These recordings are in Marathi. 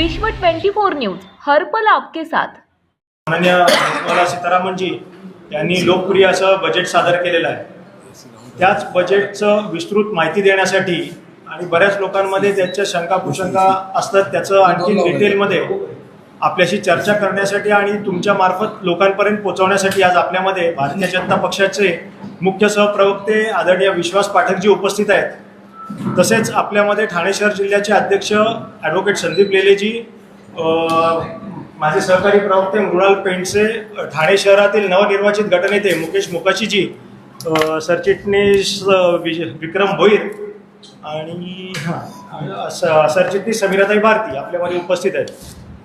विश्व 24 न्यूज हर पल आपके साथ। माननीय निर्मला सीतारामनजी यांनी लोकप्रिय असं बजेट सादर केलेलं आहे। त्याच बजेटचं विस्तृत माहिती देण्यासाठी आणि बऱ्याच लोकांमध्ये त्याच्या शंका कुशंका असतात, त्याचं आणखी डिटेलमध्ये आपल्याशी चर्चा करण्यासाठी आणि तुमच्या मार्फत लोकांपर्यंत पोहोचवण्यासाठी आज आपल्यामध्ये भारतीय जनता पक्षाचे मुख्य सहप्रवक्ते आदरणीय विश्वास पाठकजी उपस्थित आहेत। तसेच आपल्यामध्ये ठाणे शहर जिल्ह्याचे अध्यक्ष ॲडव्होकेट संदीप लेलेजी, माझे सहकारी प्रवक्ते मृणाल पेंडसे, ठाणे शहरातील नवनिर्वाचित गटनेते मुकेश मोकाशीजी, सरचिटणीस विक्रम भोईर आणि सरचिटणीस समीराताई भारती आपल्यामध्ये उपस्थित आहेत।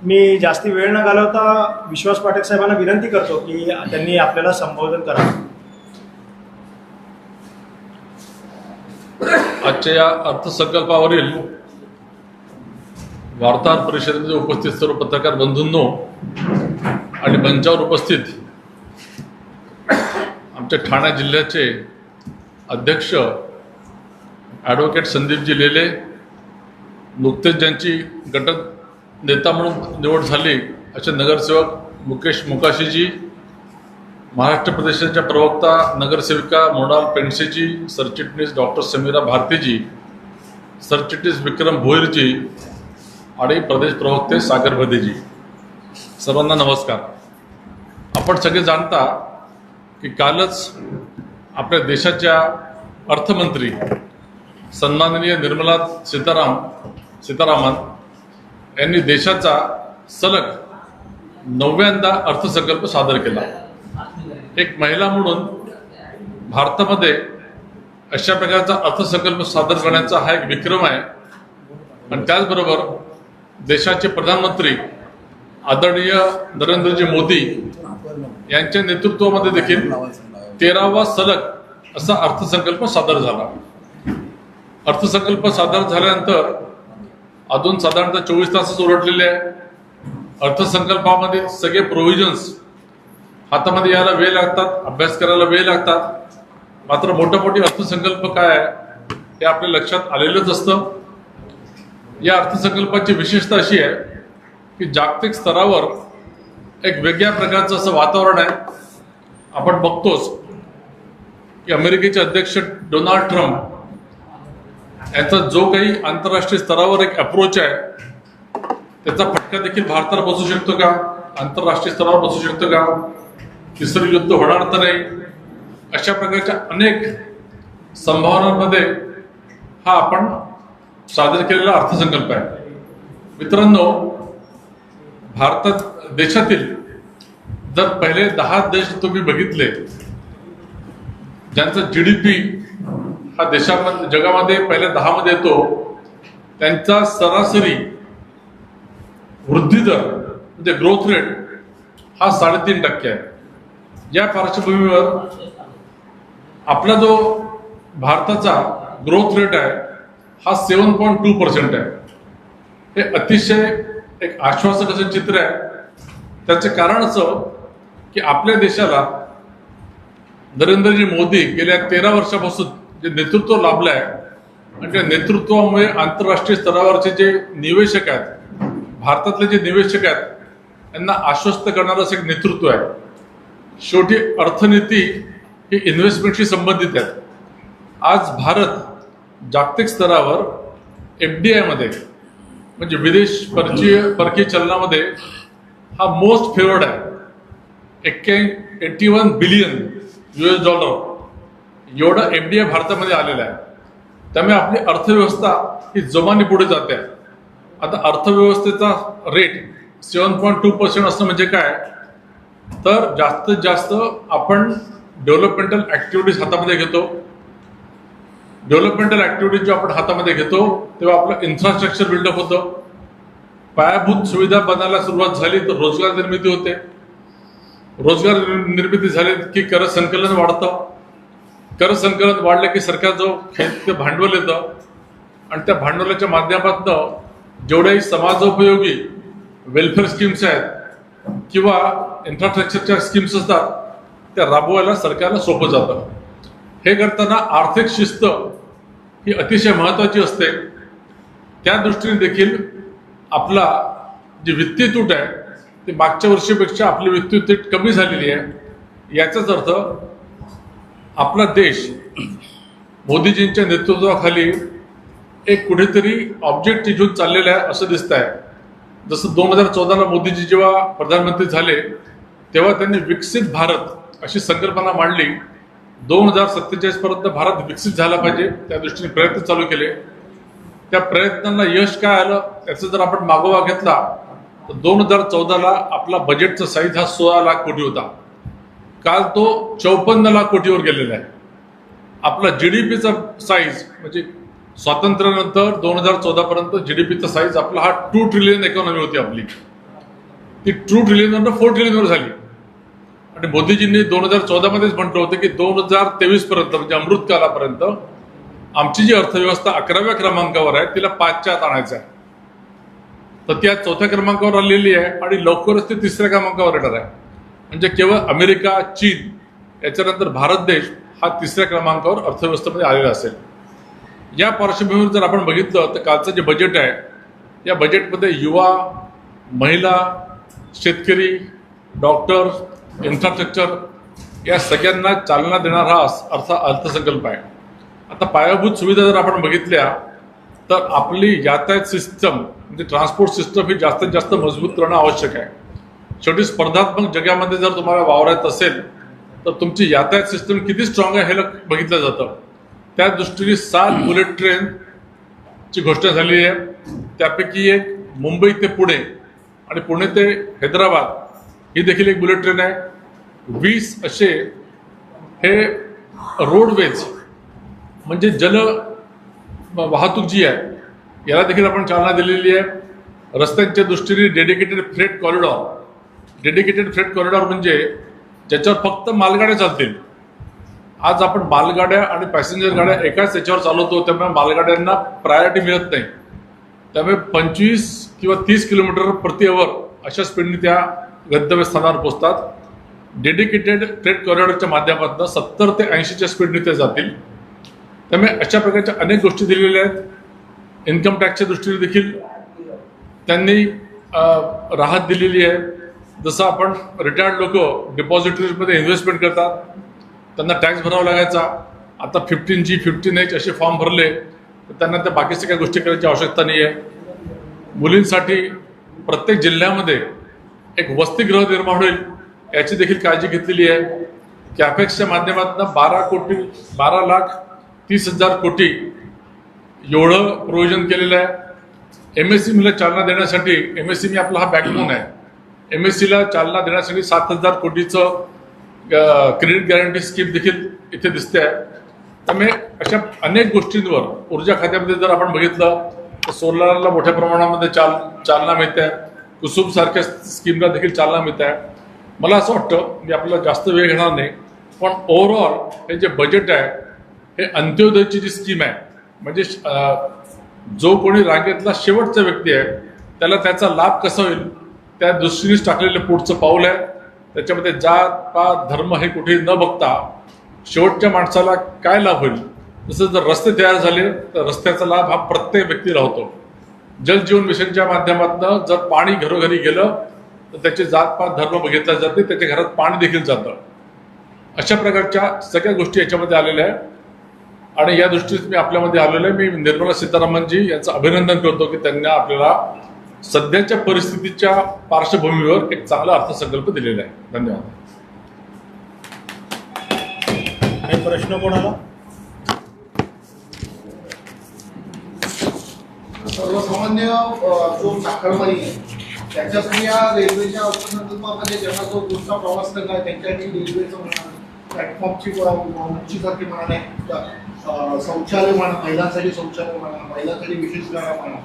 मी जास्ती वेळ न घालवता विश्वास पाठक साहेबांना विनंती करतो की त्यांनी आपल्याला संबोधन करावं। आजच्या या अर्थसंकल्पावरील वार्ताहर परिषदेमध्ये उपस्थित सर्व पत्रकार बंधूंनो आणि मंचावर उपस्थित आमच्या ठाणे जिल्ह्याचे अध्यक्ष ॲडव्होकेट संदीपजी लेले, नुकतेच ज्यांची गट नेता म्हणून निवड झाली असे नगरसेवक मुकेश मोकाशीजी, महाराष्ट्र प्रदेशाच्या प्रवक्ता नगरसेविका मृणाल पेंडसेजी, सरचिटणीस डॉक्टर समीरा भारतीजी, सरचिटणीस विक्रम भोईरजी आणि प्रदेश प्रवक्ते सागर भदेजी, सर्वांना नमस्कार। आपण सगळे जाणता की कालच आपल्या देशाच्या अर्थमंत्री सन्माननीय निर्मला सीतारामन यांनी देशाचा सलग 9व्यांदा अर्थसंकल्प सादर केला। एक महिला म्हणून भारतामध्ये अशा प्रकारचा अर्थसंकल्प सादर करण्याचा हा एक विक्रम आहे। आणि त्याचबरोबर देशाचे प्रधानमंत्री आदरणीय नरेंद्रजी मोदी यांच्या नेतृत्वामध्ये देखील 13वा सलग असा अर्थसंकल्प सादर झाला। अर्थसंकल्प सादर झाल्यानंतर अजून साधारणतः 24 तासच उलटलेले आहे। अर्थसंकल्पामध्ये सगळे प्रोव्हिजन्स हातामध्ये यायला वेळ लागतात, अभ्यास करायला वेळ लागतात, मात्र मोठे अर्थसंकल्प काय आहे हे आपल्या लक्षात आलेलंच असतं। या अर्थसंकल्पाची विशेषता अशी आहे की जागतिक स्तरावर एक वेगळ्या प्रकारचं असं वातावरण आहे। आपण बघतोच की अमेरिकेचे अध्यक्ष डोनाल्ड ट्रम्प याचा जो काही आंतरराष्ट्रीय स्तरावर एक अप्रोच आहे त्याचा फटका देखील भारताला बसू शकतो का, आंतरराष्ट्रीय स्तरावर बसू शकतो का, तिसरं युद्ध होणार तर नाही, अशा प्रकारच्या अनेक संभावनांमध्ये हा आपण सादर केलेला अर्थसंकल्प आहे। मित्रांनो, भारतात देशातील जर पहिले 10 देश तुम्ही बघितले ज्यांचा GDP हा देशामध्ये जगामध्ये पहिल्या 10 मध्ये येतो, त्यांचा सरासरी वृद्धी दर म्हणजे ग्रोथ रेट हा 3.5% आहे। या पार्श्वभूमीवर आपला जो भारताचा ग्रोथ रेट आहे हा 7.2% आहे। हे अतिशय एक आश्वासक असं चित्र आहे। त्याचे कारण असं की आपल्या देशाला नरेंद्रजी मोदी गेल्या 13 वर्षापासून जे नेतृत्व लाभलं आहे आणि त्या नेतृत्वामुळे आंतरराष्ट्रीय स्तरावरचे जे निवेशक आहेत, भारतातले जे निवेशक आहेत, यांना आश्वस्त करणारं असं एक नेतृत्व आहे। शेवटी अर्थनीती ही इन्व्हेस्टमेंटशी संबंधित आहे। आज भारत जागतिक स्तरावर FDI मध्ये म्हणजे विदेश परकीय चलनामध्ये हा मोस्ट फेवर्ड आहे। 81 बिलियन US डॉलर एवढा FDI भारतामध्ये आलेला आहे। त्यामुळे आपली अर्थव्यवस्था ही जोमाने पुढे जाते। आता अर्थव्यवस्थेचा रेट 7.2% असणं म्हणजे काय, तर जास्तीत जास्त आपण डेव्हलपमेंटल ऍक्टिव्हिटीज हातामध्ये घेतो। डेव्हलपमेंटल ऍक्टिव्हिटीज जो आपण हातामध्ये घेतो तेव्हा आपलं इन्फ्रास्ट्रक्चर बिल्डअप होतं, पायाभूत सुविधा बनायला सुरुवात झाली तर रोजगार निर्मिती होते, रोजगार निर्मिती झाली की कर संकलन वाढतं, कर संकलन वाढलं की सरकारचं भांडवल येतं आणि त्या भांडवलाच्या माध्यमातून जेवढ्याही समाजोपयोगी वेलफेअर स्कीम्स आहेत किंवा इन्फ्रास्ट्रक्चरच्या स्कीम्स असतात त्या राबवायला सरकारला सोपं जातं। हे करताना आर्थिक शिस्त ही अतिशय महत्त्वाची असते। त्या दृष्टीने देखील आपला जी वित्तीय तूट आहे ती मागच्या वर्षीपेक्षा आपली वित्तीय तूट कमी झालेली आहे. याचाच अर्थ आपला देश मोदीजींच्या नेतृत्वाखाली एक कुठेतरी ऑब्जेक्ट घेऊन चाललेला आहे असं दिसत आहे. जसं 2014ला मोदीजी जेव्हा प्रधानमंत्री झाले तेव्हा त्यांनी विकसित भारत अशी संकल्पना मांडली. 2047 पर्यंत भारत विकसित झाला पाहिजे त्या दृष्टीने प्रयत्न चालू केले. त्या प्रयत्नांना यश काय आलं याचा जर आपण मागोवा घेतला तर 2014ला आपला बजेटचा साईज हा 16 लाख कोटी होता. काल तो 54 लाख कोटीवर गेलेला आहे. आपला जीडीपीचा साईज म्हणजे स्वातंत्र्यानंतर 2014 पर्यंत जीडीपीचा साईज आपला हा 2 ट्रिलियन इकॉनॉमी होती आपली. ती 2 ट्रिलियन 4 ट्रिलियनवर झाली. आणि मोदीजींनी 2014 मध्येच म्हटलं होतं की 2023 पर्यंत म्हणजे अमृतकालापर्यंत आमची जी अर्थव्यवस्था 11व्या क्रमांकावर आहे तिला 5च्या आत आणायचं आहे. तर ती आज 4थ्या क्रमांकावर आलेली आहे आणि लवकरच ती 3ऱ्या क्रमांकावर येणार आहे. म्हणजे केवळ अमेरिका, चीन याच्यानंतर भारत देश हा 3ऱ्या क्रमांकावर अर्थव्यवस्थेमध्ये आलेला असेल. या पार्श्वभूमीवर जर आपण बघितलं तर कालचं जे बजेट आहे या बजेटमध्ये युवा, महिला, शेतकरी, डॉक्टर, इन्फ्रास्ट्रक्चर या सगळ्यांना चालना देणारा हा अर्थसंकल्प आहे. आता पायाभूत सुविधा जर आपण बघितल्या तर आपली यातायात सिस्टम म्हणजे ट्रान्सपोर्ट सिस्टम ही जास्तीत जास्त मजबूत करणं आवश्यक आहे. शेवटी स्पर्धात्मक जगामध्ये जर तुम्हाला वावरायचं असेल तर तुमची यातायात सिस्टम किती स्ट्रॉंग आहे हे बघितलं जातं. त्या दृष्टीने 7 बुलेट ट्रेनची घोषणा झालेली आहे. त्यापैकी एक मुंबई ते पुणे आणि पुणे ते हैदराबाद ही देखील एक बुलेट ट्रेन आहे. 20 असे हे रोडवेज म्हणजे जल वाहतूक जी आहे याला देखील आपण चालना दिलेली आहे. रस्त्यांच्या दृष्टीने डेडिकेटेड फ्रेट कॉरिडॉर म्हणजे ज्याच्यावर फक्त मालगाड्या चालतील. आज आपण मालगाड्या आणि पॅसेंजर गाड्या एकाच याच्यावर चालवतो त्यामुळे मालगाड्यांना प्रायोरिटी मिळत नाही. त्यामुळे 25 किंवा 30 किलोमीटर प्रति अवर अशा स्पीडने त्या गंतव्यस्थानावर पोहोचतात. डेडिकेटेड फ्रेट कॉरिडॉरच्या माध्यमातून 70 ते 80च्या स्पीडने ते जातील. त्यामुळे अशा प्रकारच्या अनेक गोष्टी दिलेल्या आहेत. इन्कम टॅक्सच्या दृष्टीने देखील त्यांनी राहत दिलेली आहे. जसं आपण रिटायर्ड लोक डिपॉझिटरीमध्ये इन्व्हेस्टमेंट करतात त्यांना टॅक्स भरावा लागायचा. आता 15G 15H असे फॉर्म भरले तर त्यांना त्या बाकी सगळ्या गोष्टी करायची आवश्यकता नाही आहे. मुलींसाठी प्रत्येक जिल्ह्यामध्ये एक वसतिगृह निर्माण होईल याची देखील काळजी घेतलेली आहे. कॅपेक्सच्या माध्यमातून 12,30,00,000 कोटी एवढं प्रोव्हिजन केलेलं आहे. MSMEला चालना देण्यासाठी MSME आपला हा बॅकबोन आहे. MSCला चालना देण्यासाठी 7,000 कोटीचं क्रेडिट गॅरंटी स्कीम देखील इथे दिसते आहे. त्यामुळे अशा अनेक गोष्टींवर ऊर्जा खात्यामध्ये जर आपण बघितलं तर सोलारला मोठ्या प्रमाणामध्ये चालना मिळते आहे. कुसुम सारख्या स्कीमला देखील चालना मिळते आहे. मला असं वाटतं मी आपल्याला जास्त वेळ घेणार नाही पण ओव्हरऑल हे जे बजेट आहे हे अंत्योदयची जी स्कीम आहे म्हणजे जो कोणी रांगेतला शेवटचा व्यक्ती आहे त्याला त्याचा लाभ कसा होईल त्या दृष्टीनेच टाकलेलं पुढचं पाऊल आहे. त्याच्यामध्ये जात पात धर्म हे कुठेही न बघता शेवटच्या माणसाला काय लाभ होईल. जसं जर रस्ते तयार झाले तर रस्त्याचा लाभ हा प्रत्येक व्यक्तीला होतो. जल जीवन मिशनच्या माध्यमातून जर पाणी घरोघरी गेलं तर त्याची जातपात धर्म बघितला जाते. त्याच्या घरात पाणी देखील जातं. अशा प्रकारच्या सगळ्या गोष्टी याच्यामध्ये आलेल्या आहेत आणि या दृष्टीने मी आपल्यामध्ये आलेलो आहे. मी निर्मला सीतारामनजी यांचं अभिनंदन करतो की त्यांनी आपल्याला सध्याच्या परिस्थितीच्या पार्श्वभूमीवर एक चांगला अर्थसंकल्प दिलेला आहे. धन्यवाद. काही प्रश्न कोणाला? सर्वसामान्य जो चाकरमानी आहे त्याच्यासाठी या रेल्वेच्या अर्थसंकल्पामध्ये ज्यांना जो दूरचा प्रवास करणार आहे त्यांच्यासाठी रेल्वेचं म्हणा प्लॅटफॉर्मची उंचीसाठी म्हणा नाही शौचालय म्हणा महिलांसाठी शौचालय म्हणा महिलांसाठी विशेष गाड्या म्हणा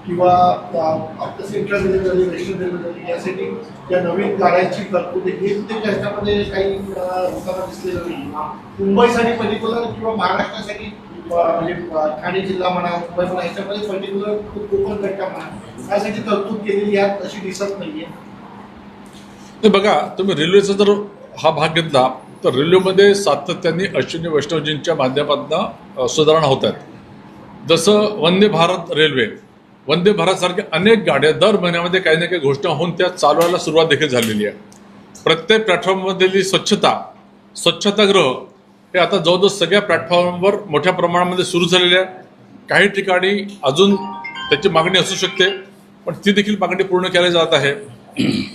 किंवा आपलं सेंट्रल रेल्वे झाली वेस्टर्न रेल्वे झाली यासाठी या नवीन गाड्यांची तरतूद हे त्याच्यामध्ये काही लोकांना दिसलेलं नाही. मुंबईसाठी पर्टिक्युलर किंवा महाराष्ट्रासाठी म्हणजे ठाणे जिल्हा म्हणा मुंबई म्हणा याच्यामध्ये पर्टिक्युलर कोकण कट्टा म्हणा यासाठी तरतूद केलेली यात अशी दिसत नाहीये. ते बघा तुम्ही रेल्वेचा जर हा भाग घेतला तर रेल्वेमध्ये सातत्याने अश्विनी वैष्णवजींच्या माध्यमातून सुधारणा होत आहेत. जसं वंदे भारत रेल्वे वंदे भारतसारख्या अनेक गाड्या दर महिन्यामध्ये काही ना काही घोषणा होऊन त्या चालवायला सुरुवात देखील झालेली आहे. प्रत्येक प्लॅटफॉर्ममधली स्वच्छतागृह हे आता जवळजवळ सगळ्या प्लॅटफॉर्मवर मोठ्या प्रमाणामध्ये सुरू झालेले आहे. काही ठिकाणी अजून त्याची मागणी असू शकते, पण ती देखील मागणी पूर्ण केली जात आहे.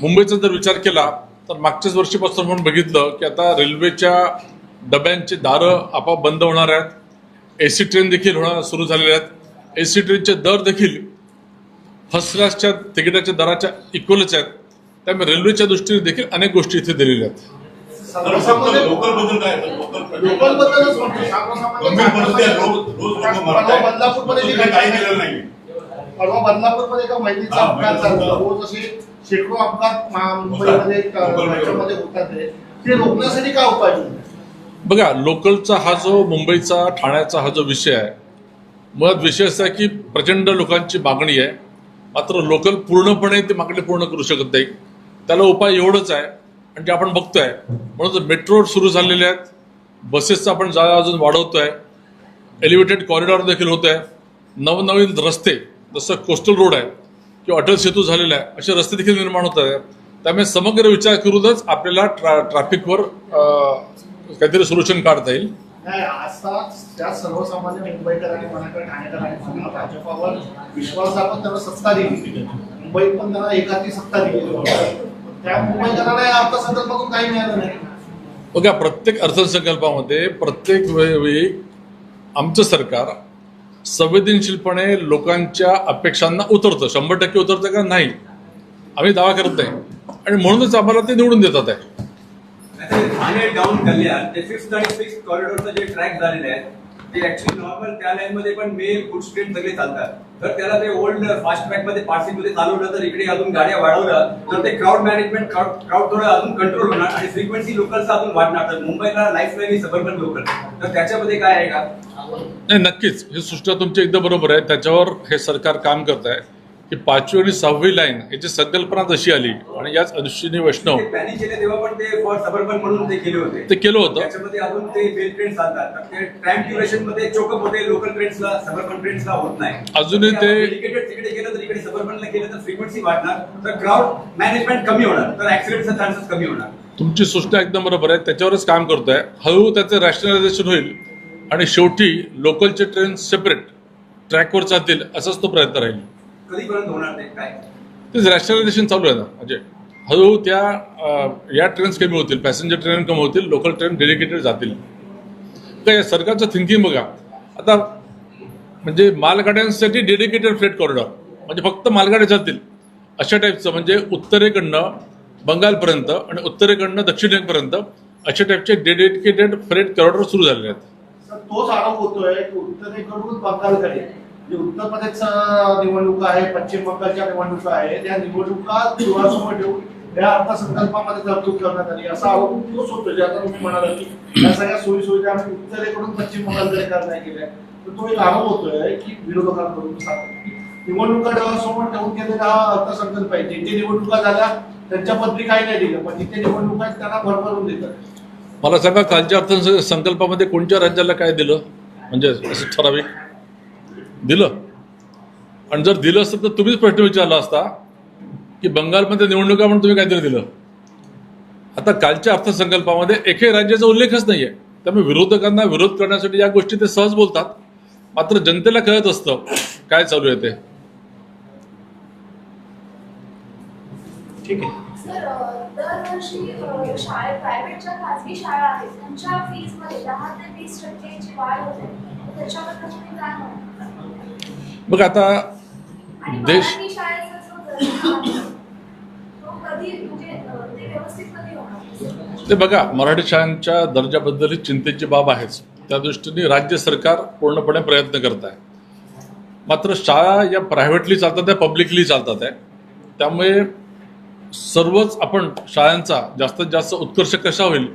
मुंबईचा जर विचार केला तर मागच्याच वर्षीपासून आपण बघितलं की आता रेल्वेच्या डब्यांची दारं आपोआप बंद होणार आहेत. AC ट्रेन देखील सुरू झालेल्या आहेत. AC ट्रेनचे दर देखील फर्स्ट क्लासच्या तिकिटाच्या दराच्या इक्वलच आहेत. त्यामुळे रेल्वेच्या दृष्टीने देखील अनेक गोष्टी इथे दिलेल्या आहेत. लोकल बद्दल काय लोकल बद्दलच परवा बदलापूरमध्ये एका महिलेचा अपघात झाला. रोज असे शेकडो अपघात मुंबईमध्ये राज्यामध्ये होतात. ते रोखण्यासाठी काय उपाय योजना? बघा, लोकलचा हा जो मुंबईचा ठाण्याचा हा जो विषय आहे, मुळात विषय असा आहे की प्रचंड लोकांची मागणी आहे, मात्र लोकल पूर्णपणे ती मागणी पूर्ण करू शकत नाही. त्याला उपाय एवढंच आहे आणि ते आपण बघतोय. म्हणून मेट्रो सुरू झालेले आहेत, बसेसचा आपण जागा अजून वाढवतोय, एलिव्हेटेड कॉरिडॉर देखील होत आहे, नवनवीन रस्ते जसं कोस्टल रोड आहे किंवा अटल सेतू झालेला आहे असे रस्ते देखील निर्माण होत आहेत. त्यामुळे समग्र विचार करूनच आपल्याला ट्रॅफिकवर काहीतरी सोल्युशन काढता येईल. नाही, आता त्या सर्वसामान्य मुंबईकरांनी मनाकडे ठाणेकरांनी भाजपावर विश्वास दाखवून त्यांना सत्ता दिली. मुंबईत पण त्यांना एकाची सत्ता दिली. त्या मुंबईकरांना या अर्थसंकल्पातून काही मिळालं नाही. बघा, प्रत्येक अर्थसंकल्पामध्ये प्रत्येक वेळी आमचं सरकार संवेदनशीलपणे लोकांच्या अपेक्षांना उतरतं. 100% उतरतं का नाही आम्ही दावा करत नाही, आणि म्हणूनच आम्हाला ते निवडून देतात आहे. ठाणे डाऊन कल्याण ते 5th आणि 6th कॉरिडॉरचं जे ट्रॅक झालेले आहेत ते ऍक्च्युली नॉर्मल त्या लाईन मध्ये पण मेल गुड्स ट्रेन सगळे चालतात. तर त्याला ते ओल्ड फास्ट ट्रॅक मध्ये पार्सिंग मध्ये चालवलं तर इकडे अजून गाड्या वाढवलं तर ते क्राऊड मॅनेजमेंट क्राऊड थोडं अजून कंट्रोल होणार आणि फ्रिक्वेन्सी लोकलचा अजून वाढणार. तर मुंबईला लाईफ लाईन सबर्बन लोकल, तर त्याच्यामध्ये काय आहे का? नाही, नक्कीच ही सृष्टी तुमची एकदम बरोबर आहे. त्याच्यावर हे सरकार काम करत आहे की 5वी आणि 6वी लाईन याची संकल्पना जशी आली आणि याच अश्विनी वैष्णव प्लॅनिंग केले तेव्हा पण ते फॉर सबर्बन म्हणून ते केले होते. ते केलं होतं. त्याच्यामध्ये अजून ते मेल ट्रेन चालतात. ते टाइम ड्युरेशन मध्ये चोकअप होते, लोकल ट्रेन्सला सबर्बन ट्रेन्सला होत नाही. अजूनही ते डेडिकेटेड तिकडे गेलं तर इकडे सबर्बनला केलं तर फ्रिक्वेन्सी वाढणार, तर क्राऊड मॅनेजमेंट कमी होणार, तर ऍक्सिडेंटचा चान्सेस कमी होणार. तुमची सूचना एकदम बरोबर आहे. त्याच्यावरच काम करतोय. हळूहळू त्याचं रॅशनलायझेशन होईल आणि शेवटी लोकलचे ट्रेन सेपरेट ट्रॅकवर चालतील असाच तो प्रयत्न राहील. कधीपर्यंत होणार ते काय? तेच रॅशनलायझेशन चालू आहे ना. म्हणजे हळूहळू त्या या ट्रेन्स कमी होतील, पॅसेंजर ट्रेन कमी होतील, लोकल ट्रेन डेडिकेटेड जातील. तर या सरकारचं थिंकिंग बघा, आता म्हणजे मालगाड्यांसाठी डेडिकेटेड फ्रेट कॉरिडॉर म्हणजे फक्त मालगाड्या जातील अशा टाईपचं, म्हणजे उत्तरेकडनं बंगालपर्यंत आणि उत्तरेकडनं दक्षिणेपर्यंत अशा टाईपचे डेडिकेटेड फ्रेट कॉरिडॉर सुरू झालेले आहेत. तोच आरोप होतोय की उत्तरेकडून बंगालकडे जे उत्तर प्रदेशच्या निवडणुका आहे, पश्चिम बंगालच्या निवडणुका आहे, त्या निवडणुका डोळ्यासमोर ठेवून या अर्थसंकल्पामध्ये तरतूद करण्यात आली असा आरोप तोच होतो. जे आता तुम्ही म्हणाला की या सगळ्या सोयी सुविधा आम्ही उत्तरेकडून पश्चिम बंगालकडे करण्यात गेल्या, तर तो एक आरोप होतोय की विरोधकांकडून निवडणुका डोळ्यासमोर ठेवून केलेला हा अर्थसंकल्प आहे. जिथे निवडणुका झाल्या त्यांच्या पत्री काही नाही दिलं, पण जिथे निवडणुका आहेत त्यांना भरभरून देतात. मला सांगा, कालच्या अर्थसंकल्पामध्ये कोणत्या राज्याला काय दिलं, म्हणजे असं ठराविक दिलं? आणि जर दिलं असतं तर तुम्हीच प्रश्न विचारला असता की बंगालमध्ये निवडणुका म्हणून तुम्ही काहीतरी दिलं. आता कालच्या अर्थसंकल्पामध्ये एकही राज्याचा उल्लेखच नाही आहे. त्यामुळे विरोधकांना विरोध करण्यासाठी या गोष्टी ते सहज बोलतात, मात्र जनतेला कळत असतं काय चालू आहे ते. ठीक आहे. सर, दरवर्षी शाळेत प्रायव्हेटच्या खाजगी शाळा आहेत त्यांच्या फीज मध्ये 10 ते 20% वाढ होते. त्याच्याबद्दल तुम्ही काय म्हणता? बघ, आता आणि देश मराठी शाळेचा जो दर्जा आहे, तो कधी म्हणजे ते व्यवस्थित कधी होणार? ते बघा, मराठी शाळांच्या दर्जाबद्दल ही चिंतेची बाब आहेच. त्या दृष्टीने राज्य सरकार पूर्णपणे प्रयत्न करत आहे. मात्र शाळा या प्रायव्हेटली चालतात, या पब्लिकली चालतात आहे. त्यामुळे सर्वच आपण शाळांचा जास्तीत जास्त उत्कर्ष कसा होईल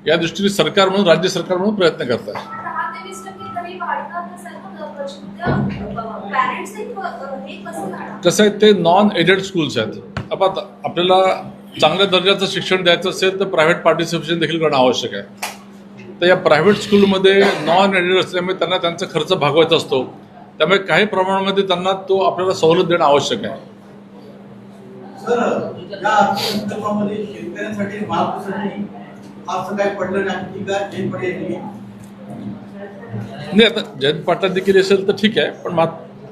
या दृष्टीने सरकार म्हणून, राज्य सरकार म्हणून प्रयत्न करत आहे. 10 ते 20% तरी वाढतात असेल तर दरवर्षी पॅरेंट्स हे कसं करणार? कसं आहे, ते नॉन एडेड स्कूल्स आहेत. आपल्याला चांगल्या दर्जाचं शिक्षण द्यायचं असेल तर प्रायव्हेट पार्टिसिपेशन देखील करणं आवश्यक आहे. तर या प्रायव्हेट स्कूलमध्ये नॉन एडेड असल्यामुळे त्यांना त्यांचा खर्च भागवायचा असतो. त्यामुळे काही प्रमाणामध्ये त्यांना तो आपल्याला सवलत देणं आवश्यक आहे. सर, या अर्थसंकल्पामध्ये शेतकऱ्यांसाठी महापुरुषांनी फारसं काय पडलं नाही की काय जैन पाटील यांनी नाही, आता जयंत पाटील देखील असेल तर ठीक आहे, पण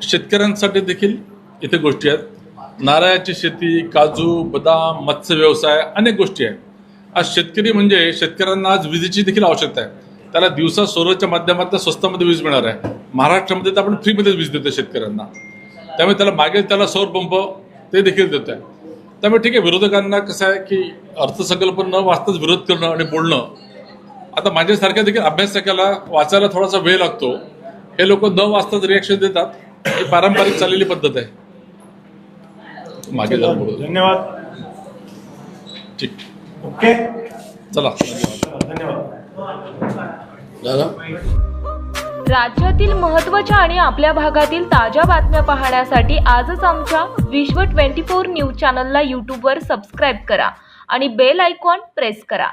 शेतकऱ्यांसाठी देखील इथे गोष्टी आहेत. नारळाची शेती, काजू, बदाम, मत्स्य व्यवसाय, अनेक गोष्टी आहेत. आज शेतकरी म्हणजे शेतकऱ्यांना आज विजेची देखील आवश्यकता आहे. त्याला दिवसा सोलरच्या माध्यमातून स्वस्तामध्ये वीज मिळणार आहे. महाराष्ट्रामध्ये तर आपण फ्रीमध्ये वीज देतो शेतकऱ्यांना, त्यामुळे त्याला मागेल त्याला सौर पंप ते देखील देत आहे. त्यामुळे ठीक आहे, विरोधकांना कसं आहे की अर्थसंकल्प न वाचताच विरोध करणं आणि बोलणं, आता माझ्यासारख्या देखील अभ्यासकाला वाचायला थोडासा वेळ लागतो. हे लोक न वाचताच रिॲक्शन देतात. ही पारंपरिक चाललेली पद्धत आहे. मागे जाऊन बोलू. धन्यवाद. ठीक, ओके, चला. धन्यवाद. राज्यातील महत्त्वाच्या आणि आपल्या भागातील ताज्या बातम्या पाहण्यासाठी आजच आमच्या विश्व 24 न्यूज चॅनलला यूट्यूबवर सबस्क्राईब करा आणि बेल आयकॉन प्रेस करा.